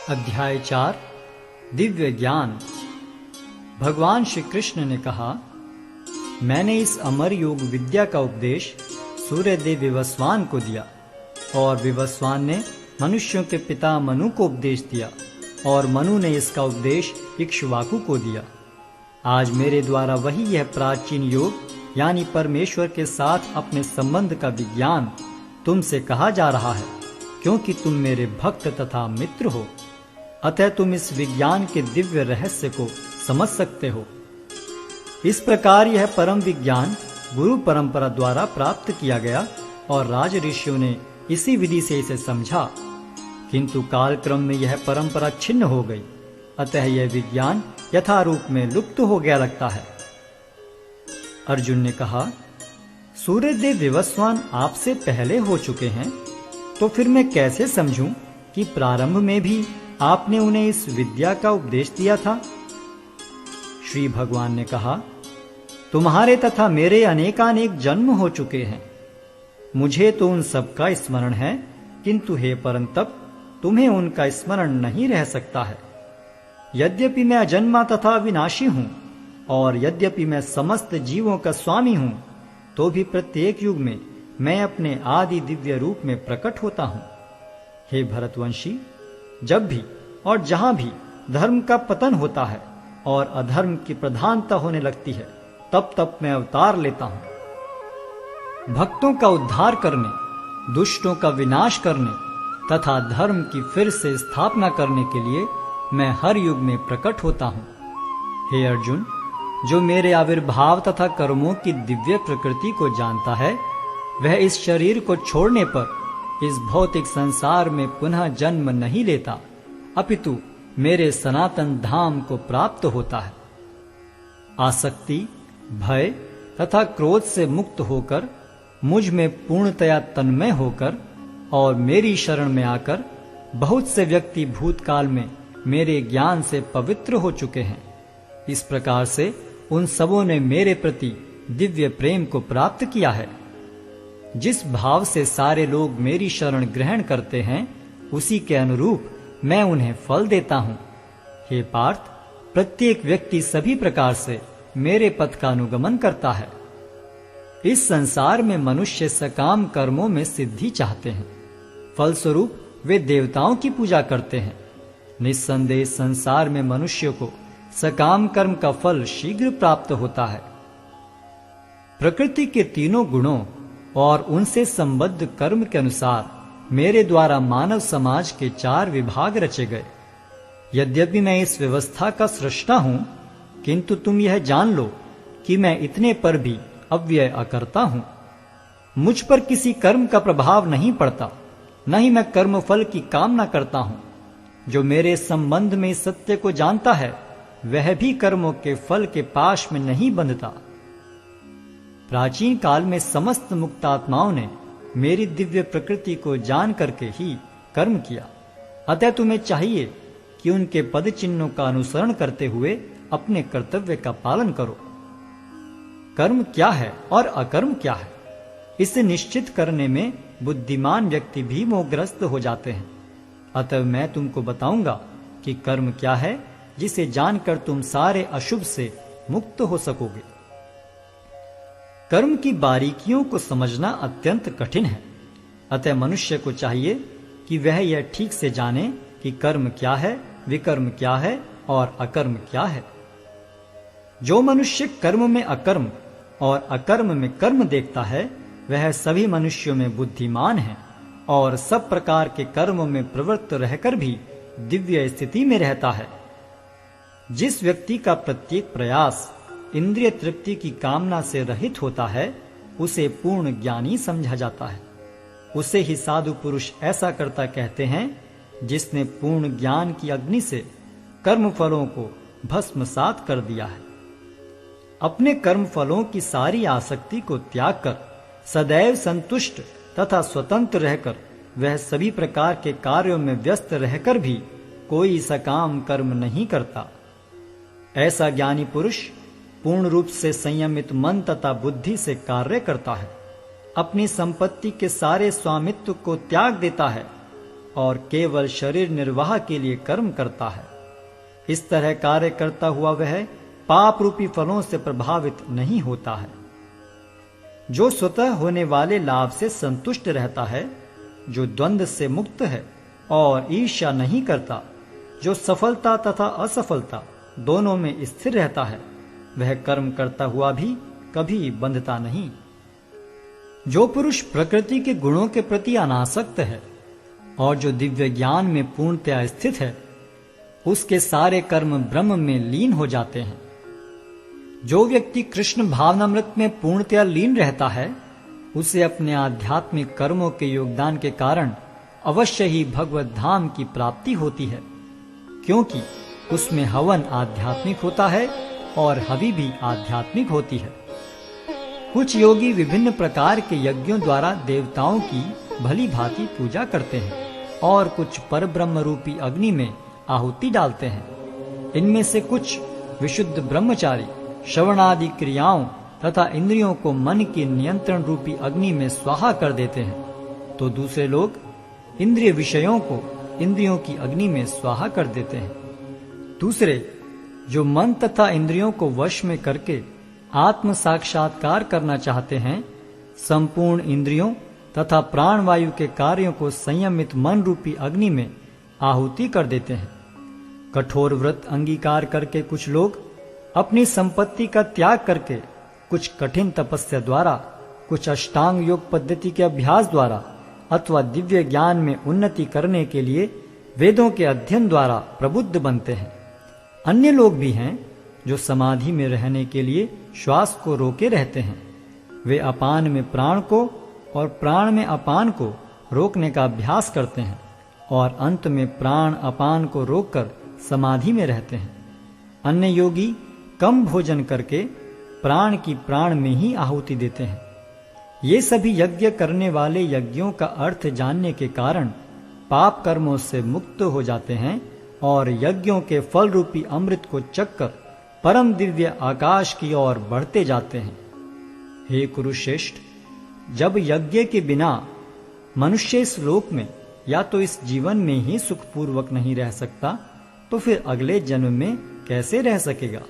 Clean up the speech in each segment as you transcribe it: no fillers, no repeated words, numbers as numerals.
अध्याय 4 दिव्य ज्ञान। भगवान श्री कृष्ण ने कहा, मैंने इस अमर योग विद्या का उपदेश सूर्यदेव विवस्वान को दिया और विवस्वान ने मनुष्यों के पिता मनु को उपदेश दिया और मनु ने इसका उपदेश इक्ष्वाकु को दिया। आज मेरे द्वारा वही यह प्राचीन योग यानी परमेश्वर के साथ अपने संबंध का विज्ञान तुमसे कहा जा रहा है, क्योंकि तुम मेरे भक्त तथा मित्र हो। अतः तुम इस विज्ञान के दिव्य रहस्य को समझ सकते हो। इस प्रकार यह परम विज्ञान गुरु परंपरा द्वारा प्राप्त किया गया और राज ऋषियों ने इसी विधि से इसे समझा, किंतु कालक्रम में यह परंपरा छिन्न हो गई। अतः यह विज्ञान यथारूप में लुप्त हो गया लगता है। अर्जुन ने कहा, सूर्यदेव विवस्वान आपसे पहले हो चुके हैं, तो फिर मैं कैसे समझूं कि प्रारंभ में भी आपने उन्हें इस विद्या का उपदेश दिया था। श्री भगवान ने कहा, तुम्हारे तथा मेरे अनेकानेक जन्म हो चुके हैं। मुझे तो उन सब का स्मरण है, किंतु हे परंतप तुम्हें उनका स्मरण नहीं रह सकता है। यद्यपि मैं अजन्मा तथा विनाशी हूं और यद्यपि मैं समस्त जीवों का स्वामी हूं, तो भी प्रत्येक युग में मैं अपने आदि दिव्य रूप में प्रकट होता हूं। हे भरतवंशी, जब भी और जहां भी धर्म का पतन होता है और अधर्म की प्रधानता होने लगती है, तब तब मैं अवतार लेता हूं। भक्तों का उद्धार करने, दुष्टों का विनाश करने तथा धर्म की फिर से स्थापना करने के लिए मैं हर युग में प्रकट होता हूं। हे अर्जुन, जो मेरे आविर्भाव तथा कर्मों की दिव्य प्रकृति को जानता है, वह इस शरीर को छोड़ने पर इस भौतिक संसार में पुनः जन्म नहीं लेता, अपितु मेरे सनातन धाम को प्राप्त होता है। आसक्ति, भय तथा क्रोध से मुक्त होकर, मुझ में पूर्णतया तन्मय होकर और मेरी शरण में आकर बहुत से व्यक्ति भूतकाल में मेरे ज्ञान से पवित्र हो चुके हैं। इस प्रकार से उन सबों ने मेरे प्रति दिव्य प्रेम को प्राप्त किया है। जिस भाव से सारे लोग मेरी शरण ग्रहण करते हैं, उसी के अनुरूप मैं उन्हें फल देता हूं। हे पार्थ, प्रत्येक व्यक्ति सभी प्रकार से मेरे पथ का अनुगमन करता है। इस संसार में मनुष्य सकाम कर्मों में सिद्धि चाहते हैं, फलस्वरूप वे देवताओं की पूजा करते हैं। निस्संदेह संसार में मनुष्य को सकाम कर्म का फल शीघ्र प्राप्त होता है। प्रकृति के तीनों गुणों और उनसे संबद्ध कर्म के अनुसार मेरे द्वारा मानव समाज के 4 विभाग रचे गए। यद्यपि मैं इस व्यवस्था का सृष्टा हूं, किंतु तुम यह जान लो कि मैं इतने पर भी अव्यय अकर्ता हूं। मुझ पर किसी कर्म का प्रभाव नहीं पड़ता, न ही मैं कर्म फल की कामना करता हूं। जो मेरे संबंध में इस सत्य को जानता है, वह भी कर्मों के फल के पाश में नहीं बंधता। प्राचीन काल में समस्त मुक्तात्माओं ने मेरी दिव्य प्रकृति को जान करके ही कर्म किया। अतः तुम्हें चाहिए कि उनके पद चिन्हों का अनुसरण करते हुए अपने कर्तव्य का पालन करो। कर्म क्या है और अकर्म क्या है, इसे निश्चित करने में बुद्धिमान व्यक्ति भी मोहग्रस्त हो जाते हैं। अतः मैं तुमको बताऊंगा कि कर्म क्या है, जिसे जानकर तुम सारे अशुभ से मुक्त हो सकोगे। कर्म की बारीकियों को समझना अत्यंत कठिन है। अतः मनुष्य को चाहिए कि वह यह ठीक से जाने कि कर्म क्या है, विकर्म क्या है और अकर्म क्या है। जो मनुष्य कर्म में अकर्म और अकर्म में कर्म देखता है, वह सभी मनुष्यों में बुद्धिमान है और सब प्रकार के कर्मों में प्रवृत्त रहकर भी दिव्य स्थिति में रहता है। जिस व्यक्ति का प्रत्येक प्रयास इंद्रिय तृप्ति की कामना से रहित होता है, उसे पूर्ण ज्ञानी समझा जाता है। उसे ही साधु पुरुष ऐसा करता कहते हैं, जिसने पूर्ण ज्ञान की अग्नि से कर्म फलों को भस्मसात कर दिया है। अपने कर्म फलों की सारी आसक्ति को त्याग कर सदैव संतुष्ट तथा स्वतंत्र रहकर वह सभी प्रकार के कार्यों में व्यस्त रहकर भी कोई सकाम कर्म नहीं करता। ऐसा ज्ञानी पुरुष पूर्ण रूप से संयमित मन तथा बुद्धि से कार्य करता है, अपनी संपत्ति के सारे स्वामित्व को त्याग देता है और केवल शरीर निर्वाह के लिए कर्म करता है। इस तरह कार्य करता हुआ वह पाप रूपी फलों से प्रभावित नहीं होता है। जो स्वतः होने वाले लाभ से संतुष्ट रहता है, जो द्वंद्व से मुक्त है और ईर्ष्या नहीं करता, जो सफलता तथा असफलता दोनों में स्थिर रहता है, वह कर्म करता हुआ भी कभी बंधता नहीं। जो पुरुष प्रकृति के गुणों के प्रति अनासक्त है और जो दिव्य ज्ञान में पूर्णतया स्थित है, उसके सारे कर्म ब्रह्म में लीन हो जाते हैं। जो व्यक्ति कृष्ण भावनामृत में पूर्णतया लीन रहता है, उसे अपने आध्यात्मिक कर्मों के योगदान के कारण अवश्य ही भगवत धाम की प्राप्ति होती है, क्योंकि उसमें हवन आध्यात्मिक होता है और हवि भी आध्यात्मिक होती है। कुछ योगी विभिन्न प्रकार के यज्ञों द्वारा देवताओं की भली भांति पूजा करते हैं और कुछ परब्रह्म रूपी अग्नि में आहुति डालते हैं। इनमें से कुछ विशुद्ध ब्रह्मचारी श्रवणादि क्रियाओं तथा इंद्रियों को मन के नियंत्रण रूपी अग्नि में स्वाहा कर देते हैं, तो दूसरे लोग इंद्रिय विषयों को इंद्रियों की अग्नि में स्वाहा कर देते हैं। दूसरे जो मन तथा इंद्रियों को वश में करके आत्म साक्षात्कार करना चाहते हैं, संपूर्ण इंद्रियों तथा प्राणवायु के कार्यों को संयमित मन रूपी अग्नि में आहुति कर देते हैं। कठोर व्रत अंगीकार करके कुछ लोग अपनी संपत्ति का त्याग करके कुछ कठिन तपस्या द्वारा, कुछ अष्टांग योग पद्धति के अभ्यास द्वारा अथवा दिव्य ज्ञान में उन्नति करने के लिए वेदों के अध्ययन द्वारा प्रबुद्ध बनते हैं। अन्य लोग भी हैं जो समाधि में रहने के लिए श्वास को रोके रहते हैं। वे अपान में प्राण को और प्राण में अपान को रोकने का अभ्यास करते हैं और अंत में प्राण अपान को रोककर समाधि में रहते हैं। अन्य योगी कम भोजन करके प्राण की प्राण में ही आहुति देते हैं। ये सभी यज्ञ करने वाले यज्ञों का अर्थ जानने के कारण पाप कर्मों से मुक्त हो जाते हैं और यज्ञों के फल रूपी अमृत को चखकर परम दिव्य आकाश की ओर बढ़ते जाते हैं। हे कुरुश्रेष्ठ, जब यज्ञ के बिना मनुष्य इस लोक में या तो इस जीवन में ही सुखपूर्वक नहीं रह सकता, तो फिर अगले जन्म में कैसे रह सकेगा।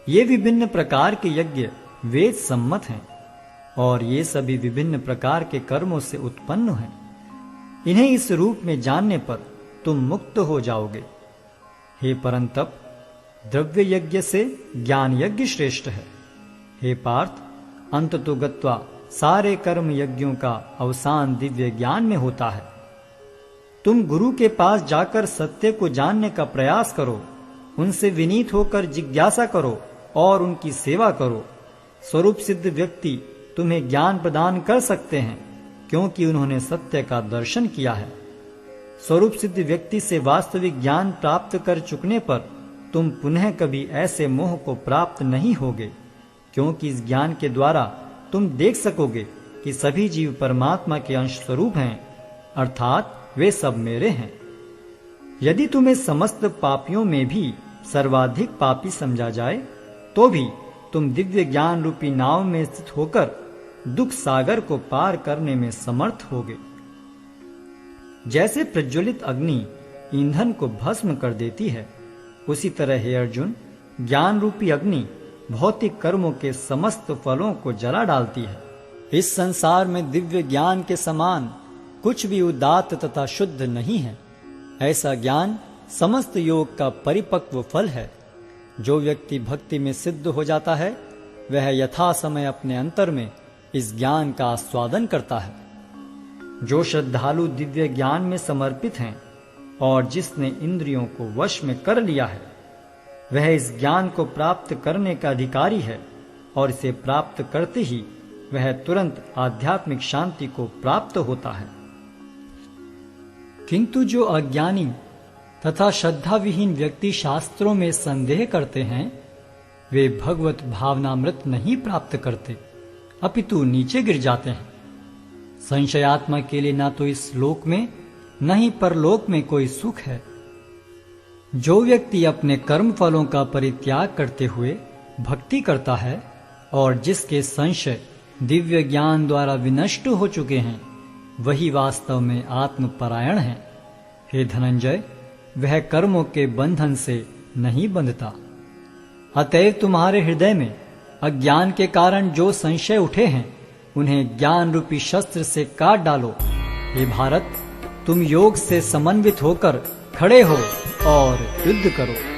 ये विभिन्न प्रकार के यज्ञ वेद सम्मत हैं और ये सभी विभिन्न प्रकार के कर्मों से उत्पन्न हैं। इन्हें इस रूप में जानने पर तुम मुक्त हो जाओगे। हे परंतप, द्रव्य यज्ञ से ज्ञान यज्ञ श्रेष्ठ है। हे पार्थ, अंततो गत्वा सारे कर्म यज्ञों का अवसान दिव्य ज्ञान में होता है। तुम गुरु के पास जाकर सत्य को जानने का प्रयास करो, उनसे विनीत होकर जिज्ञासा करो और उनकी सेवा करो। स्वरूप सिद्ध व्यक्ति तुम्हें ज्ञान प्रदान कर सकते हैं, क्योंकि उन्होंने सत्य का दर्शन किया है। स्वरूप सिद्ध व्यक्ति से वास्तविक ज्ञान प्राप्त कर चुकने पर तुम पुनः कभी ऐसे मोह को प्राप्त नहीं होगे, क्योंकि इस ज्ञान के द्वारा तुम देख सकोगे कि सभी जीव परमात्मा के अंश स्वरूप हैं, अर्थात वे सब मेरे हैं। यदि तुम्हें समस्त पापियों में भी सर्वाधिक पापी समझा जाए, तो भी तुम दिव्य ज्ञान रूपी नाव में स्थित होकर दुख सागर को पार करने में समर्थ होगे। जैसे प्रज्वलित अग्नि ईंधन को भस्म कर देती है, उसी तरह हे अर्जुन, ज्ञान रूपी अग्नि भौतिक कर्मों के समस्त फलों को जला डालती है। इस संसार में दिव्य ज्ञान के समान कुछ भी उदात्त तथा शुद्ध नहीं है। ऐसा ज्ञान समस्त योग का परिपक्व फल है। जो व्यक्ति भक्ति में सिद्ध हो जाता है, वह यथा समय अपने अंतर में इस ज्ञान का आस्वादन करता है। जो श्रद्धालु दिव्य ज्ञान में समर्पित हैं और जिसने इंद्रियों को वश में कर लिया है, वह इस ज्ञान को प्राप्त करने का अधिकारी है और इसे प्राप्त करते ही वह तुरंत आध्यात्मिक शांति को प्राप्त होता है। किंतु जो अज्ञानी तथा श्रद्धा विहीन व्यक्ति शास्त्रों में संदेह करते हैं, वे भगवत भावनामृत नहीं प्राप्त करते, अपितु नीचे गिर जाते हैं। संशयात्मा के लिए ना तो इस लोक में न ही परलोक में कोई सुख है। जो व्यक्ति अपने कर्म फलों का परित्याग करते हुए भक्ति करता है और जिसके संशय दिव्य ज्ञान द्वारा विनष्ट हो चुके हैं, वही वास्तव में आत्मपरायण है। हे धनंजय, वह कर्मों के बंधन से नहीं बंधता। अतएव तुम्हारे हृदय में अज्ञान के कारण जो संशय उठे हैं, उन्हें ज्ञान रूपी शस्त्र से काट डालो। हे भारत, तुम योग से समन्वित होकर खड़े हो और युद्ध करो।